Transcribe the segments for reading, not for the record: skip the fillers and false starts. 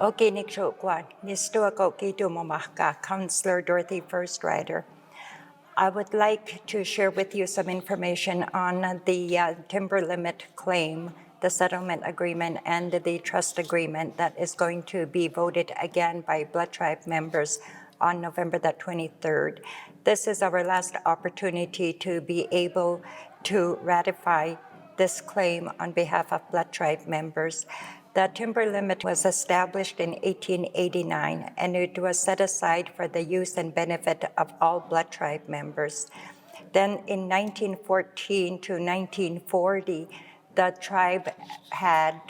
Okay, Nick Chokwan, Nistoako Kito Momahka, Counselor Dorothy First Rider. I would like to share with you some information on the timber limit claim, the settlement agreement, and the trust agreement that is going to be voted again by Blood Tribe members on November the 23rd. This is our last opportunity to be able to ratify this claim on behalf of Blood Tribe members. The timber limit was established in 1889, and it was set aside for the use and benefit of all Blood Tribe members. Then in 1914 to 1940, the tribe had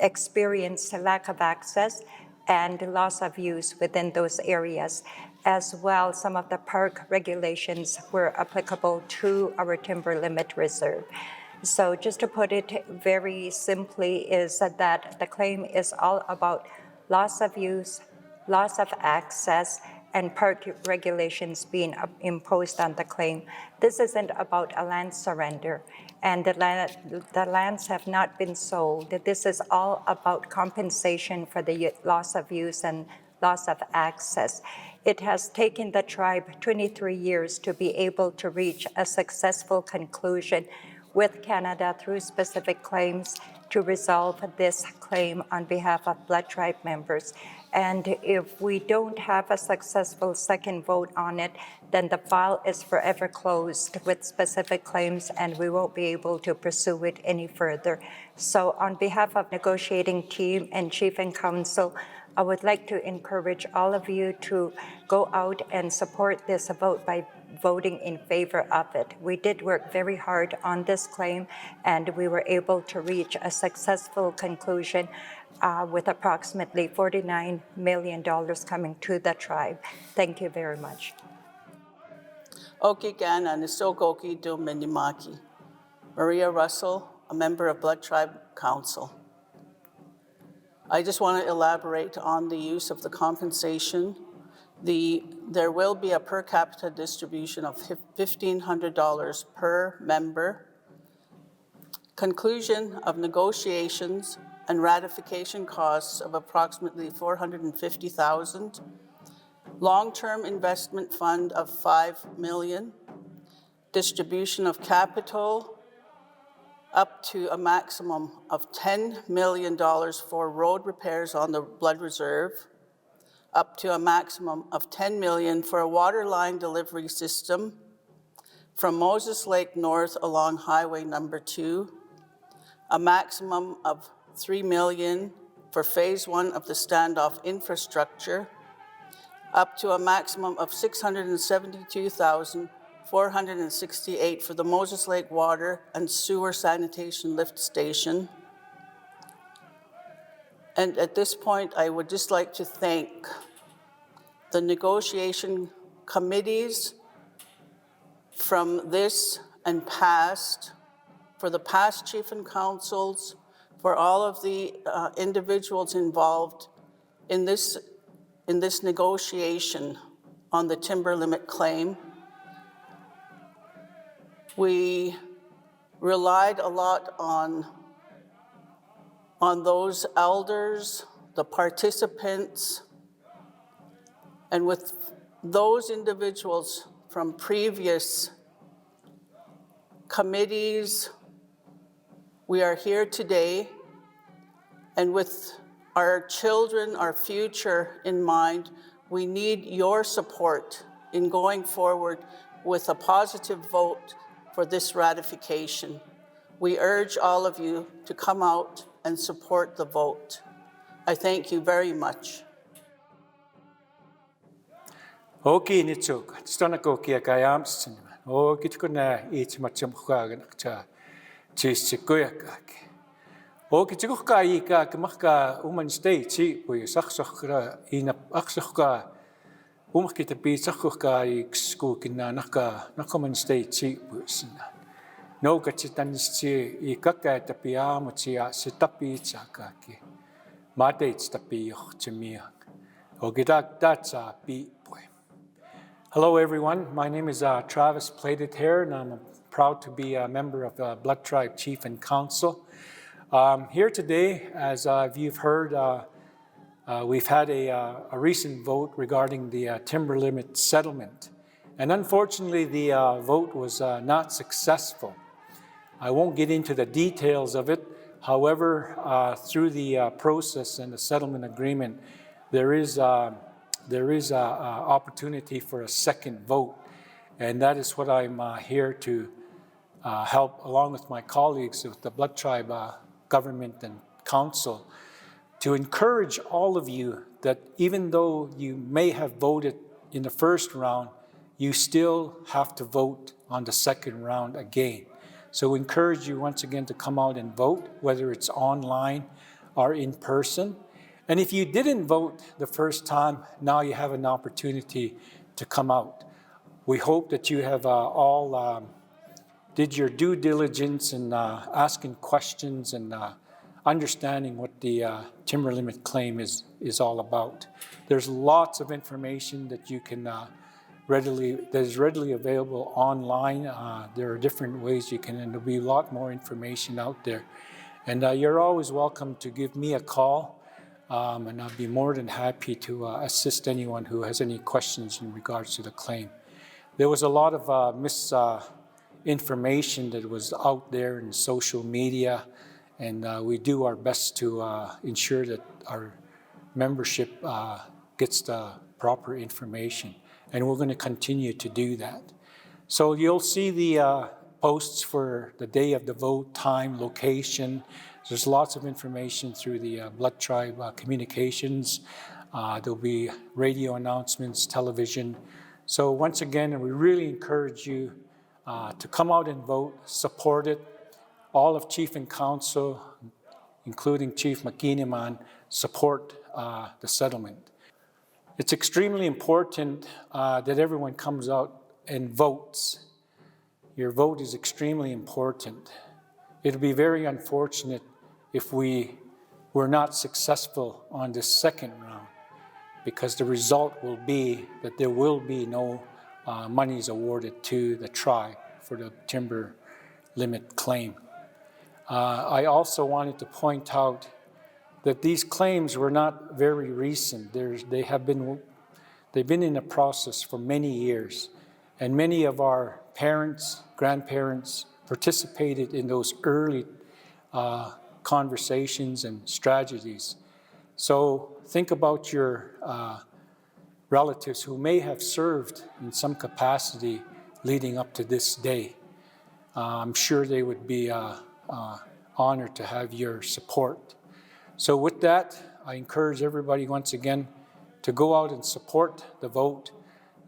experienced a lack of access and loss of use within those areas. As well, some of the park regulations were applicable to our timber limit reserve. So just to put it very simply is that the claim is all about loss of use, loss of access, and park regulations being imposed on the claim. This isn't about a land surrender, and the lands have not been sold. This is all about compensation for the loss of use and loss of access. It has taken the tribe 23 years to be able to reach a successful conclusion with Canada through specific claims to resolve this claim on behalf of Blood Tribe members. And if we don't have a successful second vote on it, then the file is forever closed with specific claims and we won't be able to pursue it any further. So on behalf of negotiating team and chief and council, I would like to encourage all of you to go out and support this vote by voting in favor of it. We did work very hard on this claim and we were able to reach a successful conclusion with approximately $49 million coming to the tribe. Thank you very much. Okigana Nisokoki do Minimaki. Maria Russell, a member of Blood Tribe Council. I just want to elaborate on the use of the compensation. There will be a per capita distribution of $1,500 per member. Conclusion of negotiations and ratification costs of approximately $450,000. Long-term investment fund of $5 million. Distribution of capital up to a maximum of $10 million for road repairs on the Blood Reserve, up to a maximum of $10 million for a water line delivery system from Moses Lake North along Highway number 2, a maximum of $3 million for phase 1 of the standoff infrastructure, up to a maximum of $672,468 for the Moses Lake Water and Sewer Sanitation Lift Station. And at this point, I would just like to thank the negotiation committees from this and past, for the past chief and councils, for all of the individuals involved in this negotiation on the timber limit claim. We relied a lot on those elders, the participants, and with those individuals from previous committees, we are here today, and with our children, our future in mind, we need your support in going forward with a positive vote for this ratification. We urge all of you to come out and support the vote. I thank you very much. Okay, Nitsuk. Stonako kia kayams. Oh, kitkuna each machumkagan chisikuyak. Oh, kitsuka ika kamaka state, we saksokra in a aksoka umkita pizzakuka skukina nakaman state no kachitanchi ikaka tapia mutia sitapi chakaki. Matates tapio chimiak. Ogidak datsa pi. Hello, everyone. My name is Travis Plaited Hair, and I'm proud to be a member of the Blood Tribe Chief and Council. Here today, as you've heard, we've had a recent vote regarding the timber limit settlement. And unfortunately, the vote was not successful. I won't get into the details of it. However, through the process and the settlement agreement, there is opportunity for a second vote. And that is what I'm here to help, along with my colleagues with the Blood Tribe government and council, to encourage all of you that even though you may have voted in the first round, you still have to vote on the second round again. So we encourage you once again to come out and vote, whether it's online or in person. And if you didn't vote the first time, now you have an opportunity to come out. We hope that you have all did your due diligence in asking questions and understanding what the timber limit claim is all about. There's lots of information that you can that is readily available online. There are different ways you can, and there'll be a lot more information out there. And you're always welcome to give me a call, and I'll be more than happy to assist anyone who has any questions in regards to the claim. There was a lot of misinformation that was out there in social media, and we do our best to ensure that our membership gets the proper information. And we're going to continue to do that. So you'll see the posts for the day of the vote, time, location. There's lots of information through the Blood Tribe communications. There'll be radio announcements, television. So once again, we really encourage you to come out and vote, support it. All of Chief and Council, including Chief McKinneyman, support the settlement. It's extremely important that everyone comes out and votes. Your vote is extremely important. It'll be very unfortunate if we were not successful on this second round, because the result will be that there will be no monies awarded to the tribe for the timber limit claim. I also wanted to point out that these claims were not very recent. They've been in the process for many years, and many of our parents, grandparents participated in those early conversations and strategies. So think about your relatives who may have served in some capacity leading up to this day. I'm sure they would be honored to have your support. So with that, I encourage everybody once again to go out and support the vote.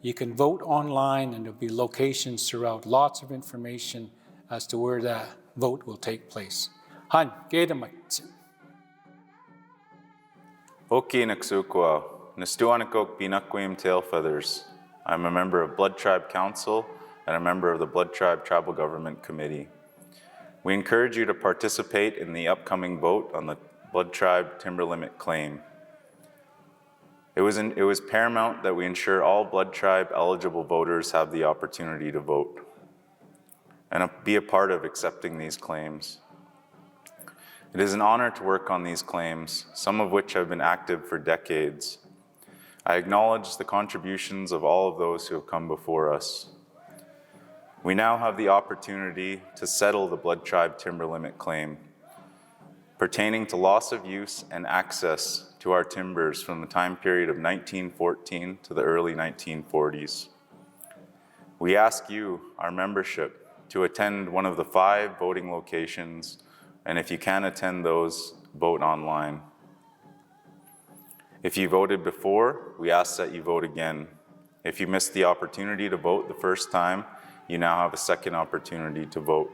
You can vote online, and there'll be locations throughout, lots of information as to where that vote will take place. Han, keedamatsin. Oki Naksukwa, Nastuanakok Binakwim Tail Feathers. I'm a member of Blood Tribe Council and a member of the Blood Tribe Tribal Government Committee. We encourage you to participate in the upcoming vote on the Blood Tribe Timber Limit claim. It was paramount that we ensure all Blood Tribe eligible voters have the opportunity to vote and be a part of accepting these claims. It is an honor to work on these claims, some of which have been active for decades. I acknowledge the contributions of all of those who have come before us. We now have the opportunity to settle the Blood Tribe Timber Limit claim pertaining to loss of use and access to our timbers from the time period of 1914 to the early 1940s. We ask you, our membership, to attend one of the 5 voting locations, and if you can attend those, vote online. If you voted before, we ask that you vote again. If you missed the opportunity to vote the first time, you now have a second opportunity to vote.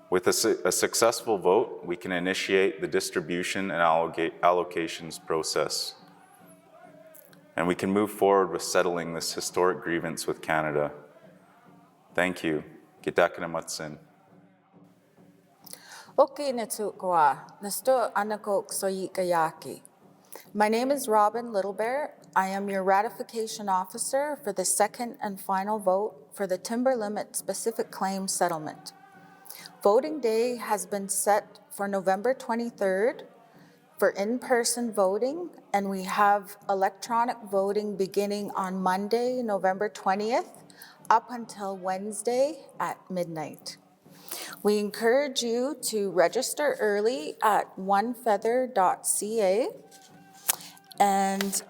With a successful vote, we can initiate the distribution and allocations process. And we can move forward with settling this historic grievance with Canada. Thank you. Kitakamatsin. Okay, Natsukwa, Nasto Anako Soyikayaki. My name is Robin Littlebear. I am your ratification officer for the second and final vote for the Timber Limit Specific Claim Settlement. Voting day has been set for November 23rd, for in-person voting, and we have electronic voting beginning on Monday, November 20th, up until Wednesday at midnight. We encourage you to register early at onefeather.ca. And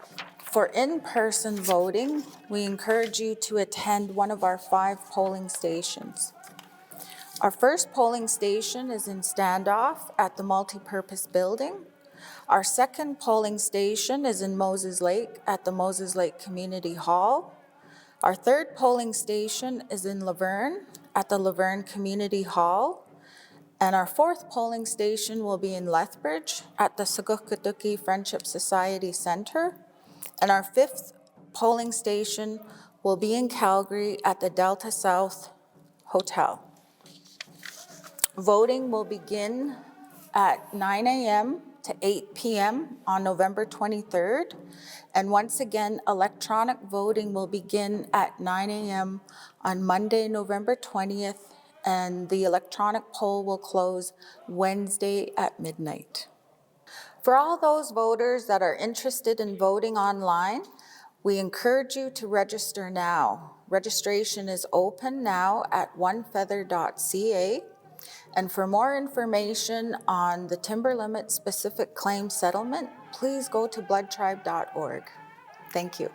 for in-person voting, we encourage you to attend one of our 5 polling stations. Our first polling station is in Standoff at the Multipurpose Building. Our second polling station is in Moses Lake at the Moses Lake Community Hall. Our third polling station is in Laverne at the Laverne Community Hall. And our fourth polling station will be in Lethbridge at the Seguhkatuki Friendship Society Center. And our fifth polling station will be in Calgary at the Delta South Hotel. Voting will begin at 9 a.m. to 8 p.m. on November 23rd. And once again, electronic voting will begin at 9 a.m. on Monday, November 20th, and the electronic poll will close Wednesday at midnight. For all those voters that are interested in voting online, we encourage you to register now. Registration is open now at onefeather.ca. And for more information on the Timber Limit Specific Claim Settlement, please go to bloodtribe.org. Thank you.